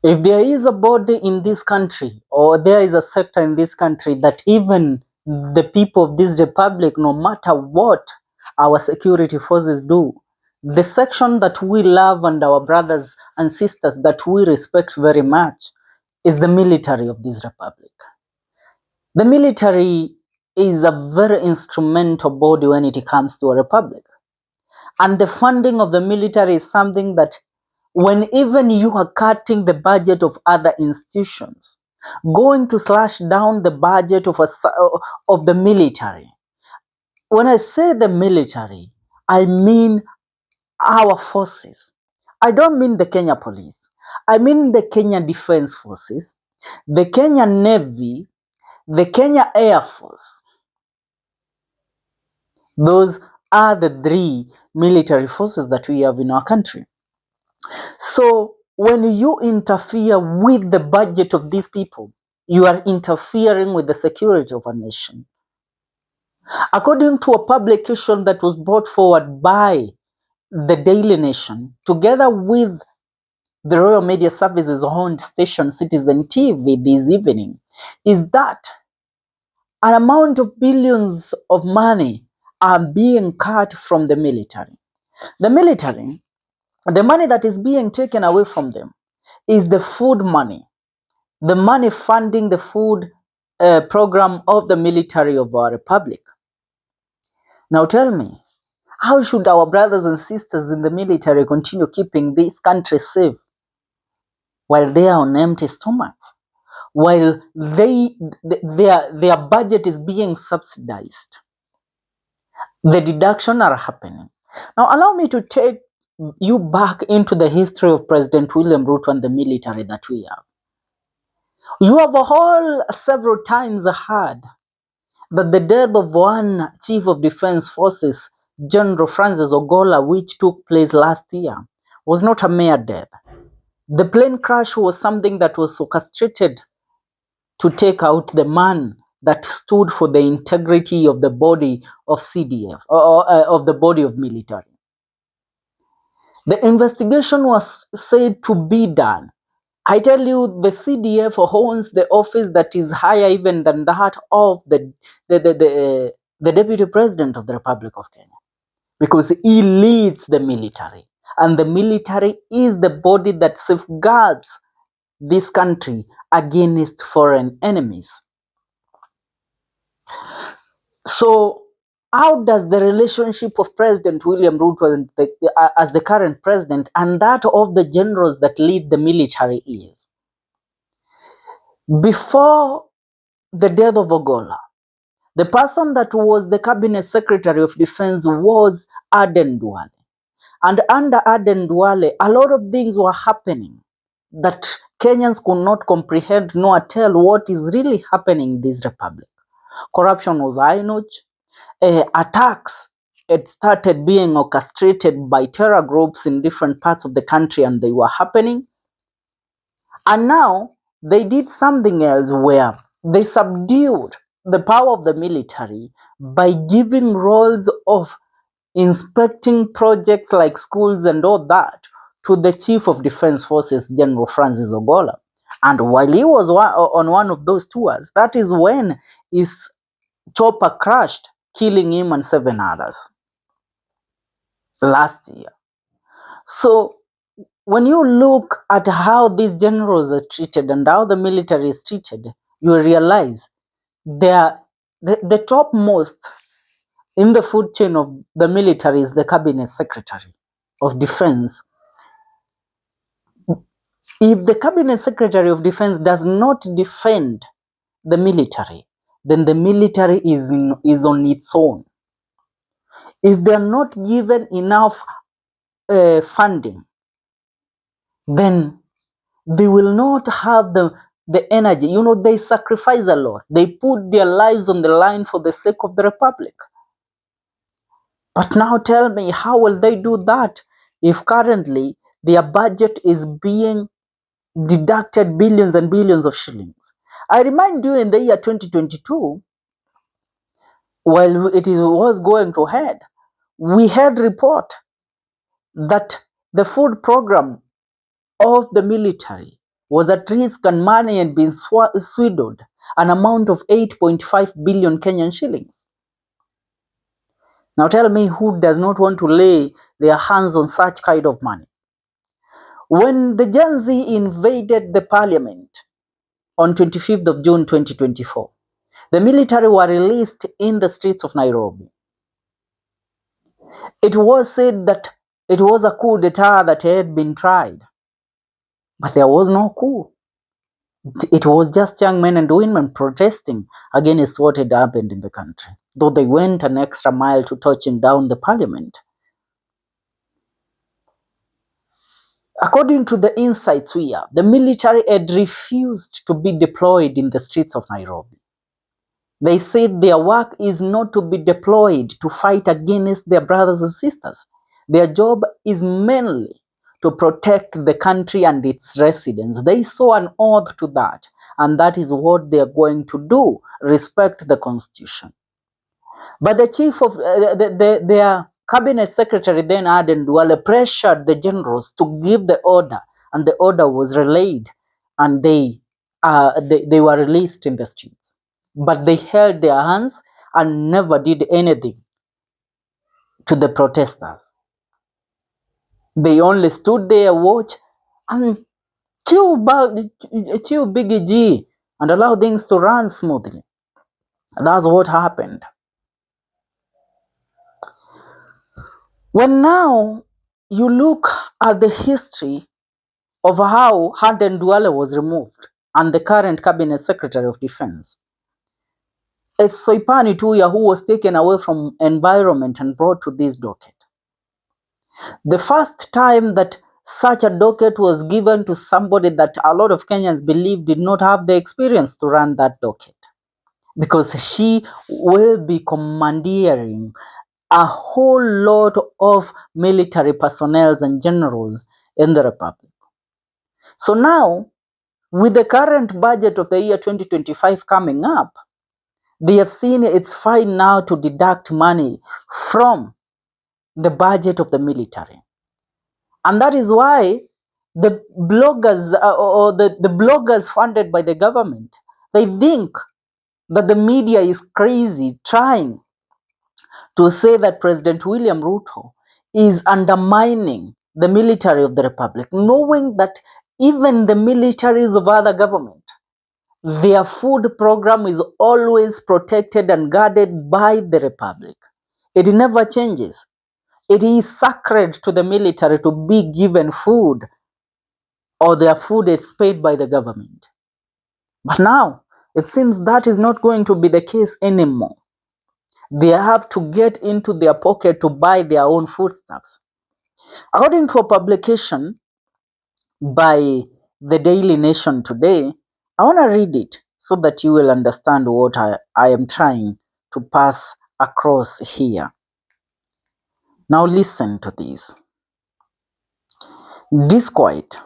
If there is a body in this country, or there is a sector in this country that even the people of this republic, no matter what our security forces do, the section that we love and our brothers and sisters that we respect very much is the military of this republic. The military is a very instrumental body when it comes to a republic. And the funding of the military is something that, when even you are cutting the budget of other institutions, going to slash down the budget of the military. When I say the military, I mean our forces. I don't mean the Kenya police. I mean the Kenya Defense Forces, the Kenya Navy, the Kenya Air Force. Those are the three military forces that we have in our country. So when you interfere with the budget of these people, you are interfering with the security of a nation. According to a publication that was brought forward by the Daily Nation, together with the Royal Media Services owned station Citizen TV this evening, is that an amount of billions of money are being cut from the military. The military, the money that is being taken away from them is the food money, the money funding the food program of the military of our republic. Now tell me, how should our brothers and sisters in the military continue keeping this country safe while they are on empty stomach, while their budget is being subsidized? The deduction are happening. Now allow me to take you back into the history of President William Ruto and the military that we have. You have all several times heard that the death of one Chief of Defense Forces, General Francis Ogola, which took place last year, was not a mere death. The plane crash was something that was orchestrated to take out the man that stood for the integrity of the body of CDF, or of the body of military. The investigation was said to be done. I tell you, the CDF owns the office that is higher even than that of the Deputy President of the Republic of Kenya, because he leads the military, and the military is the body that safeguards this country against foreign enemies. So how does the relationship of President William Ruto as the current president and that of the generals that lead the military is? Before the death of Ogola, the person that was the cabinet secretary of defense was Aden Duale. And under Aden Duale, a lot of things were happening that Kenyans could not comprehend nor tell what is really happening in this republic. Corruption was high notch. Attacks had started being orchestrated by terror groups in different parts of the country, and they were happening. And now they did something else where they subdued the power of the military by giving roles of inspecting projects like schools and all that to the Chief of Defense Forces, General Francis Ogola. And while he was on one of those tours, that is when his chopper crashed, killing him and 7 others last year. So when you look at how these generals are treated and how the military is treated, you realize the topmost in the food chain of the military is the cabinet secretary of defense. If the cabinet secretary of defense does not defend the military, then the military is on its own. If they are not given enough funding, then they will not have the energy. You know, they sacrifice a lot. They put their lives on the line for the sake of the republic. But now tell me, how will they do that if currently their budget is being deducted billions and billions of shillings? I remind you, in the year 2022, while it was going to head, we had report that the food program of the military was at risk and money had been swindled, an amount of 8.5 billion Kenyan shillings. Now tell me who does not want to lay their hands on such kind of money? When the Gen Z invaded the parliament on 25th of June 2024, the military were released in the streets of Nairobi. It was said that it was a coup d'etat that had been tried, but there was no coup. It was just young men and women protesting against what had happened in the country, though they went an extra mile to touching down the parliament. According to the Inside TUYA, the military had refused to be deployed in the streets of Nairobi. They said their work is not to be deployed to fight against their brothers and sisters. Their job is mainly to protect the country and its residents. They saw an oath to that, and that is what they are going to do, respect the constitution. But the chief of their cabinet secretary then Aden Duale pressured the generals to give the order, and the order was relayed, and they were released in the streets. But they held their hands and never did anything to the protesters. They only stood there, watch, and chew Big G and allow things to run smoothly. And that's what happened. When now you look at the history of how Aden Duale was removed and the current cabinet secretary of defense, it's Soipani TUYA who was taken away from environment and brought to this docket. The first time that such a docket was given to somebody that a lot of Kenyans believe did not have the experience to run that docket, because she will be commandeering a whole lot of military personnel and generals in the republic. So now, with the current budget of the year 2025 coming up, they have seen it's fine now to deduct money from the budget of the military. And that is why the bloggers or the bloggers funded by the government, they think that the media is crazy trying to say that President William Ruto is undermining the military of the republic, knowing that even the militaries of other government, their food program is always protected and guarded by the republic. It never changes. It is sacred to the military to be given food, or their food is paid by the government. But now, it seems that is not going to be the case anymore. They have to get into their pocket to buy their own foodstuffs. According to a publication by the Daily Nation today, I want to read it so that you will understand what I am trying to pass across here. Now listen to this. Disquiet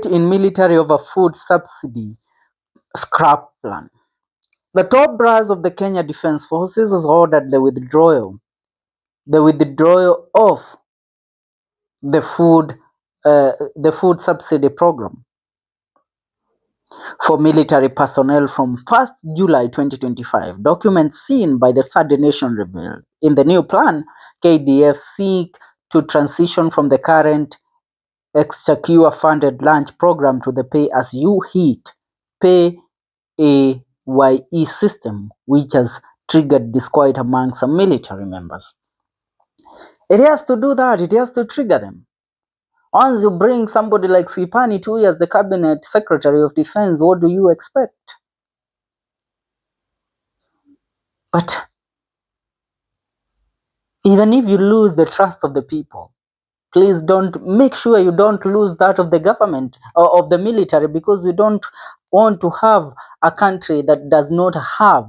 in military over food subsidy scrap plan. The top brass of the Kenya Defence Forces has ordered the withdrawal of the food subsidy program for military personnel from 1st July 2025. Documents seen by the Third Nation revealed. In the new plan, KDF seek to transition from the current exchequer-funded lunch program to the pay-as-you-eat, PAYE system, which has triggered disquiet among some military members. It has to do that. It has to trigger them. Once you bring somebody like Soipani TUYA as the cabinet secretary of defense, what do you expect? But even if you lose the trust of the people, please make sure you don't lose that of the government or of the military, because we don't want to have a country that does not have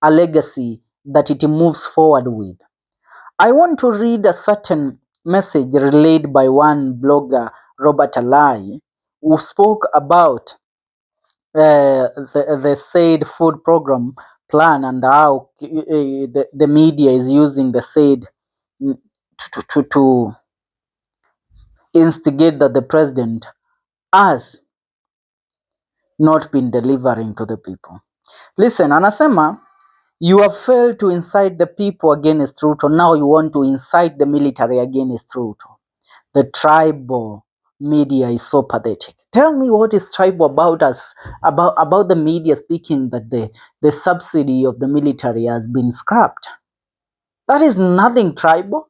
a legacy that it moves forward with. I want to read a certain message relayed by one blogger, Robert Alai, who spoke about the said food program plan and how the media is using the said instigate that the president has not been delivering to the people. Listen, anasema you have failed to incite the people against Ruto. Now you want to incite the military against Ruto. The tribal media is so pathetic. Tell me what is tribal about us, about the media speaking that the subsidy of the military has been scrapped. That is nothing tribal.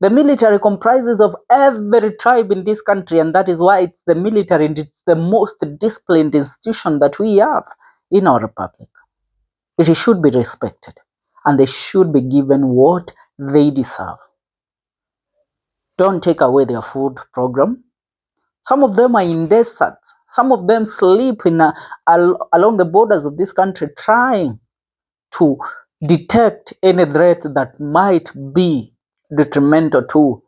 The military comprises of every tribe in this country, and that is why it's the military and it's the most disciplined institution that we have in our republic. It should be respected, and they should be given what they deserve. Don't take away their food program. Some of them are in deserts. Some of them sleep along the borders of this country, trying to detect any threat that might be detrimental to